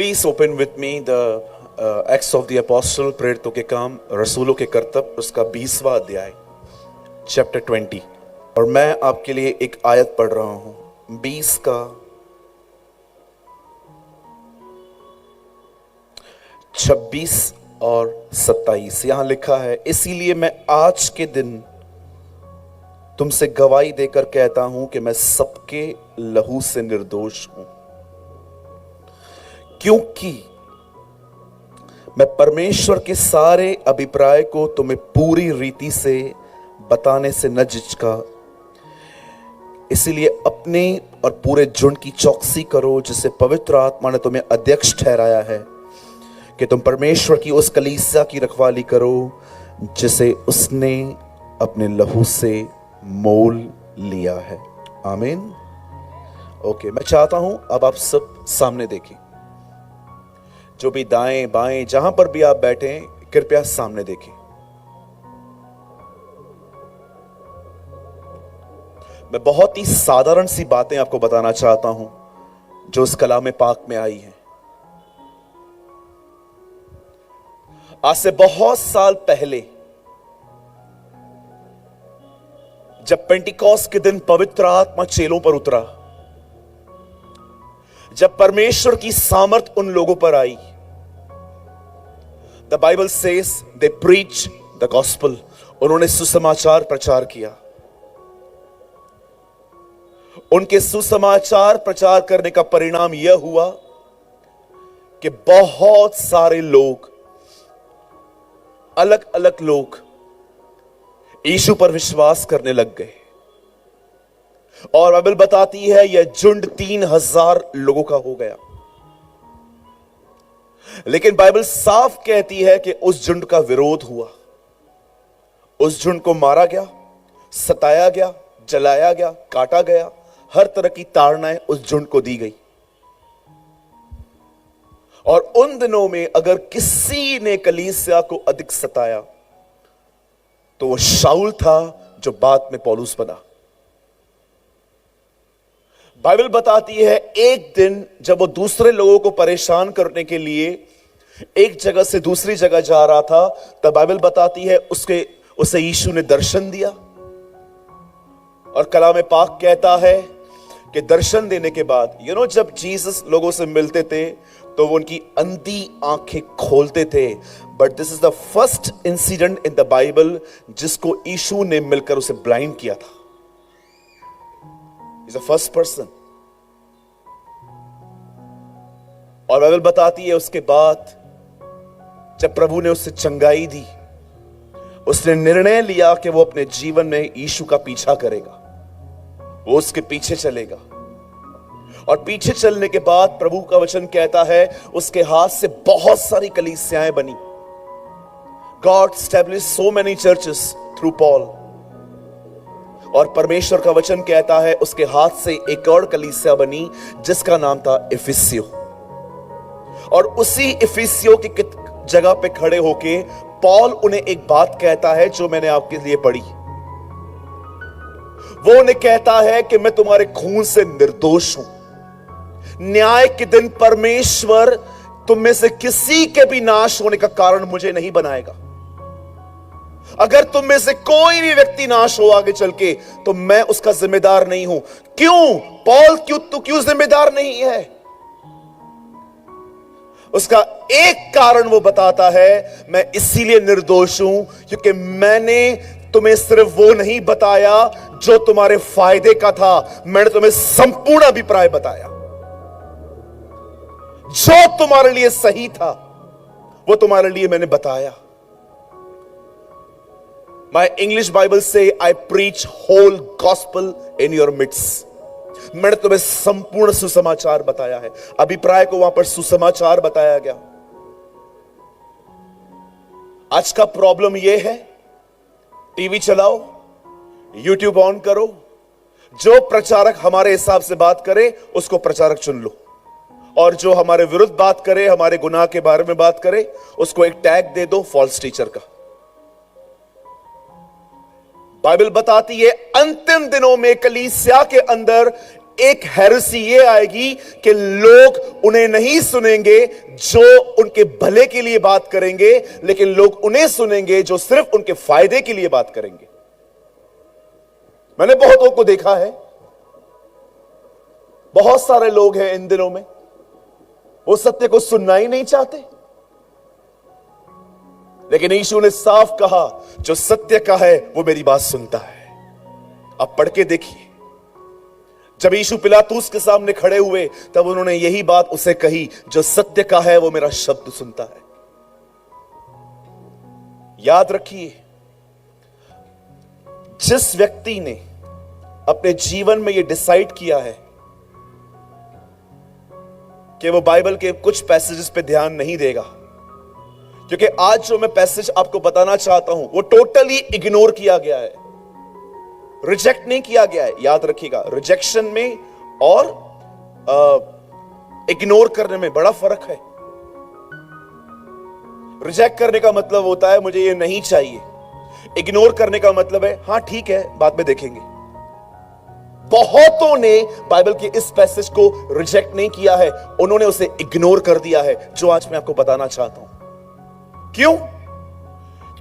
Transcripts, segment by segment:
Please open with me the acts of the apostle, प्रेरितों के काम, रसूलों के कर्तव्य, उसका 20वां अध्याय, चैप्टर 20। और मैं आपके लिए एक आयत पढ़ रहा हूं, 20 का 26 और 27। यहां लिखा है, इसीलिए मैं आज के दिन तुमसे गवाही देकर कहता हूं कि मैं सबके लहू से निर्दोष हूं, क्योंकि मैं परमेश्वर के सारे अभिप्राय को तुम्हें पूरी रीति से बताने से न झिझका। इसीलिए अपने और पूरे झुंड की चौकसी करो, जिसे पवित्र आत्मा ने तुम्हें अध्यक्ष ठहराया है, कि तुम परमेश्वर की उस कलीसिया की रखवाली करो जिसे उसने अपने लहू से मोल लिया है। आमीन। ओके, मैं चाहता हूं अब आप सब सामने देखें, जो भी दाएं बाएं जहां पर भी आप बैठे, कृपया सामने देखें। मैं बहुत ही साधारण सी बातें आपको बताना चाहता हूं जो इस कलाम पाक में आई हैं। आज से बहुत साल पहले जब पेंटिकॉस्ट के दिन पवित्र आत्मा चेलों पर उतरा, जब परमेश्वर की सामर्थ उन लोगों पर आई, the Bible says they preach the gospel, उन्होंने सुसमाचार प्रचार किया। उनके सुसमाचार प्रचार करने का परिणाम यह हुआ कि बहुत सारे लोग, अलग अलग लोग यीशु पर विश्वास करने लग गए। और बाइबल बताती है यह झुंड 3000 लोगों का हो गया। लेकिन बाइबल साफ कहती है कि उस झुंड का विरोध हुआ, उस झुंड को मारा गया, सताया गया, जलाया गया, काटा गया, हर तरह की ताड़नाएं उस झुंड को दी गई। और उन दिनों में अगर किसी ने कलीसिया को अधिक सताया तो वो शाऊल था, जो बाद में पौलुस बना। बाइबल बताती है एक दिन जब वो दूसरे लोगों को परेशान करने के लिए एक जगह से दूसरी जगह जा रहा था, तब बाइबल बताती है उसे यीशु ने दर्शन दिया। और कलाम पाक कहता है कि दर्शन देने के बाद जब जीसस लोगों से मिलते थे तो वो उनकी अंधी आंखें खोलते थे। But this is the first incident in the Bible जिसको यीशु ने मिलकर उसे ब्लाइंड किया था। Is the first person. और बाइबल बताती है उसके बाद जब प्रभु ने उससे चंगाई दी, उसने निर्णय लिया कि वो अपने जीवन में यीशु का पीछा करेगा, वो उसके पीछे चलेगा। और पीछे चलने के बाद प्रभु का वचन कहता है उसके हाथ से बहुत सारी कलीसियाएं बनी। God established so many churches through Paul. और परमेश्वर का वचन कहता है उसके हाथ से एक और कलीसिया बनी जिसका नाम था इफिसियो। और उसी इफिसियो की जगह पे खड़े होके पॉल उन्हें एक बात कहता है जो मैंने आपके लिए पढ़ी। वो उन्हें कहता है कि मैं तुम्हारे खून से निर्दोष हूं। न्याय के दिन परमेश्वर तुम में से किसी के भी नाश होने का कारण मुझे नहीं बनाएगा। अगर तुम में से कोई भी व्यक्ति नाश हो आगे चल के, तो मैं उसका जिम्मेदार नहीं हूं। क्यों पॉल, क्यों जिम्मेदार नहीं है? उसका एक कारण वो बताता है, मैं इसीलिए निर्दोष हूं क्योंकि मैंने तुम्हें सिर्फ वो नहीं बताया जो तुम्हारे फायदे का था, मैंने तुम्हें संपूर्ण अभिप्राय बताया। जो तुम्हारे लिए सही था वो तुम्हारे लिए मैंने बताया। माय इंग्लिश बाइबल से I preach whole gospel in your midst. मैंने तुम्हें संपूर्ण सुसमाचार बताया है। अभिप्राय को वहां पर सुसमाचार बताया गया। आज का प्रॉब्लम यह है, टीवी चलाओ, यूट्यूब ऑन करो, जो प्रचारक हमारे हिसाब से बात करे उसको प्रचारक चुन लो, और जो हमारे विरुद्ध बात करे, हमारे गुनाह के बारे में बात करे, उसको एक टैग दे दो फॉल्स टीचर का। बाइबल बताती है अंतिम दिनों में कलीसिया के अंदर एक हेरेसी ये आएगी कि लोग उन्हें नहीं सुनेंगे जो उनके भले के लिए बात करेंगे, लेकिन लोग उन्हें सुनेंगे जो सिर्फ उनके फायदे के लिए बात करेंगे। मैंने बहुतों को देखा है, बहुत सारे लोग हैं इन दिनों में, वो सत्य को सुनना ही नहीं चाहते। लेकिन यीशु ने साफ कहा, जो सत्य का है वो मेरी बात सुनता है। अब पढ़ के देखिए, जब यीशु पिलातूस के सामने खड़े हुए तब उन्होंने यही बात उसे कही, जो सत्य का है वो मेरा शब्द सुनता है। याद रखिए, जिस व्यक्ति ने अपने जीवन में यह डिसाइड किया है कि वो बाइबल के कुछ पैसेजेस पे ध्यान नहीं देगा, क्योंकि आज जो मैं पैसेज आपको बताना चाहता हूं वो टोटली इग्नोर किया गया है, रिजेक्ट नहीं किया गया है। याद रखिएगा, रिजेक्शन में और इग्नोर करने में बड़ा फर्क है। रिजेक्ट करने का मतलब होता है मुझे ये नहीं चाहिए, इग्नोर करने का मतलब है हां ठीक है बाद में देखेंगे। बहुतों ने बाइबल के इस पैसेज को रिजेक्ट नहीं किया है, उन्होंने उसे इग्नोर कर दिया है, जो आज मैं आपको बताना चाहता हूं। क्यों?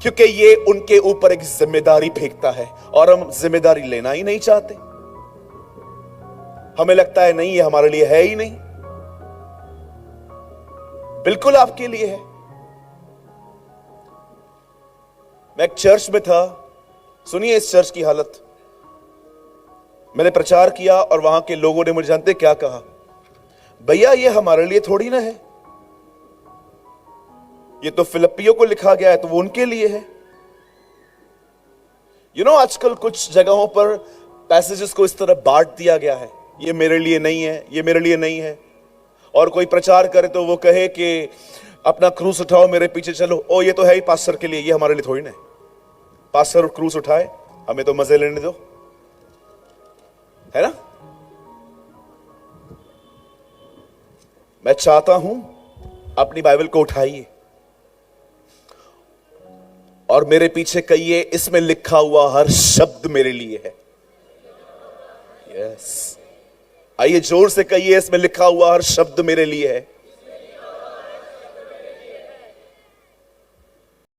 क्योंकि ये उनके ऊपर एक जिम्मेदारी फेंकता है और हम जिम्मेदारी लेना ही नहीं चाहते। हमें लगता है नहीं, ये हमारे लिए है ही नहीं। बिल्कुल आपके लिए है। मैं एक चर्च में था, सुनिए इस चर्च की हालत। मैंने प्रचार किया और वहां के लोगों ने मुझे जानते क्या कहा, भैया ये हमारे लिए थोड़ी ना है, ये तो फिलिपियों को लिखा गया है तो वो उनके लिए है। आजकल कुछ जगहों पर पैसेजेस को इस तरह बांट दिया गया है, ये मेरे लिए नहीं है, ये मेरे लिए नहीं है। और कोई प्रचार करे तो वो कहे कि अपना क्रूस उठाओ मेरे पीछे चलो, ओ ये तो है ही पास्टर के लिए, ये हमारे लिए थोड़ी ना है। पास्टर क्रूस उठाए, हमें तो मजे लेने दो, है ना। मैं चाहता हूं अपनी बाइबल को उठाइए और मेरे पीछे कहिए, इसमें लिखा हुआ हर शब्द मेरे लिए है। यस, आइए जोर से कहिए, इसमें लिखा हुआ हर शब्द मेरे लिए है।